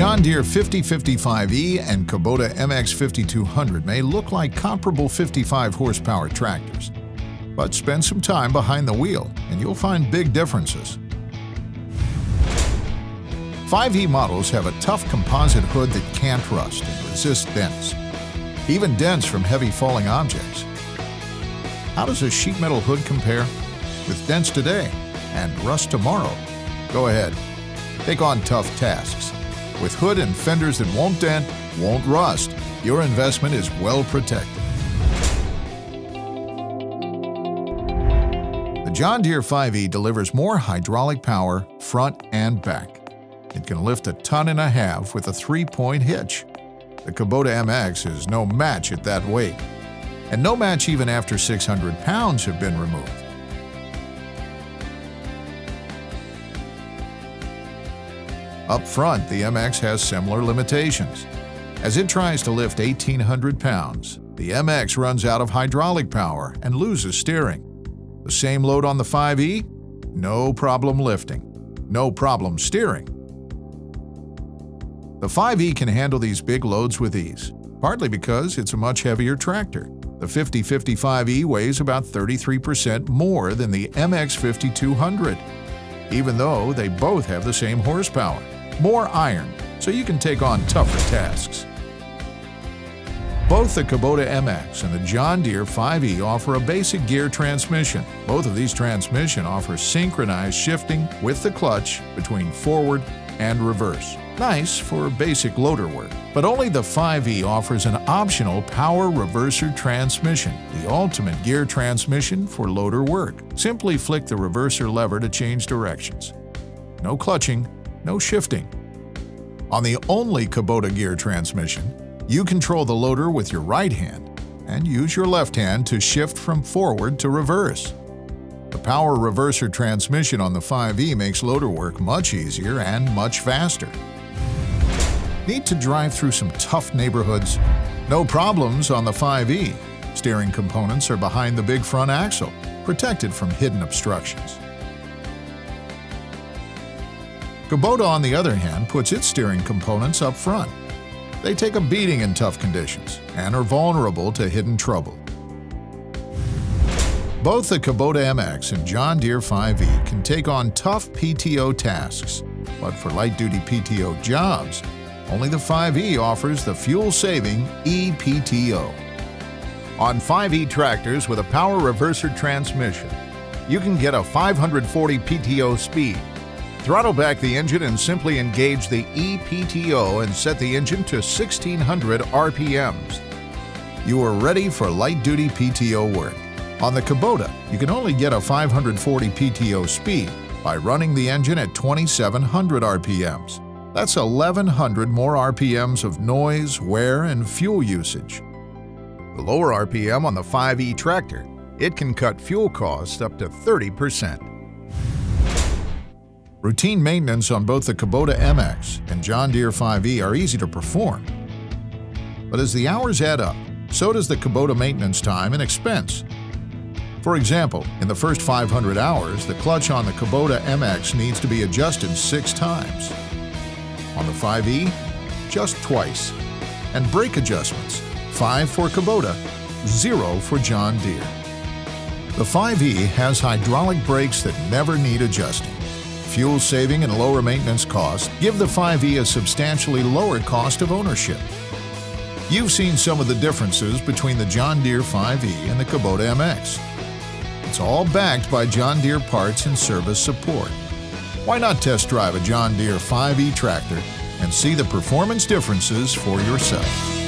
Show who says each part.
Speaker 1: John Deere 5055E and Kubota MX 5200 may look like comparable 55 horsepower tractors, but spend some time behind the wheel and you'll find big differences. 5E models have a tough composite hood that can't rust and resist dents, even dents from heavy falling objects. How does a sheet metal hood compare? With dents today and rust tomorrow? Go ahead, take on tough tasks. With hood and fenders that won't dent, won't rust, your investment is well protected. The John Deere 5E delivers more hydraulic power front and back. It can lift 1.5 tons with a 3-point hitch. The Kubota MX is no match at that weight, and no match even after 600 pounds have been removed. Up front, the MX has similar limitations. As it tries to lift 1,800 pounds, the MX runs out of hydraulic power and loses steering. The same load on the 5E? No problem lifting. No problem steering. The 5E can handle these big loads with ease, partly because it's a much heavier tractor. The 5055E weighs about 33% more than the MX 5200, even though they both have the same horsepower. More iron, so you can take on tougher tasks. Both the Kubota MX and the John Deere 5E offer a basic gear transmission. Both of these transmissions offer synchronized shifting with the clutch between forward and reverse. Nice for basic loader work. But only the 5E offers an optional power reverser transmission, the ultimate gear transmission for loader work. Simply flick the reverser lever to change directions. No clutching, no shifting. On the only Kubota gear transmission, you control the loader with your right hand and use your left hand to shift from forward to reverse. The power reverser transmission on the 5E makes loader work much easier and much faster. Need to drive through some tough neighborhoods? No problems on the 5E. Steering components are behind the big front axle, protected from hidden obstructions. Kubota, on the other hand, puts its steering components up front. They take a beating in tough conditions and are vulnerable to hidden trouble. Both the Kubota MX and John Deere 5E can take on tough PTO tasks, but for light-duty PTO jobs, only the 5E offers the fuel-saving ePTO. On 5E tractors with a power reverser transmission, you can get a 540 PTO speed. Throttle back the engine and simply engage the ePTO and set the engine to 1,600 RPMs. You are ready for light-duty PTO work. On the Kubota, you can only get a 540 PTO speed by running the engine at 2,700 RPMs. That's 1,100 more RPMs of noise, wear, and fuel usage. The lower RPM on the 5E tractor, it can cut fuel costs up to 30%. Routine maintenance on both the Kubota MX and John Deere 5E are easy to perform. But as the hours add up, so does the Kubota maintenance time and expense. For example, in the first 500 hours, the clutch on the Kubota MX needs to be adjusted 6 times. On the 5E, just twice. And brake adjustments, 5 for Kubota, 0 for John Deere. The 5E has hydraulic brakes that never need adjusting. Fuel saving and lower maintenance costs give the 5E a substantially lower cost of ownership. You've seen some of the differences between the John Deere 5E and the Kubota MX. It's all backed by John Deere parts and service support. Why not test drive a John Deere 5E tractor and see the performance differences for yourself?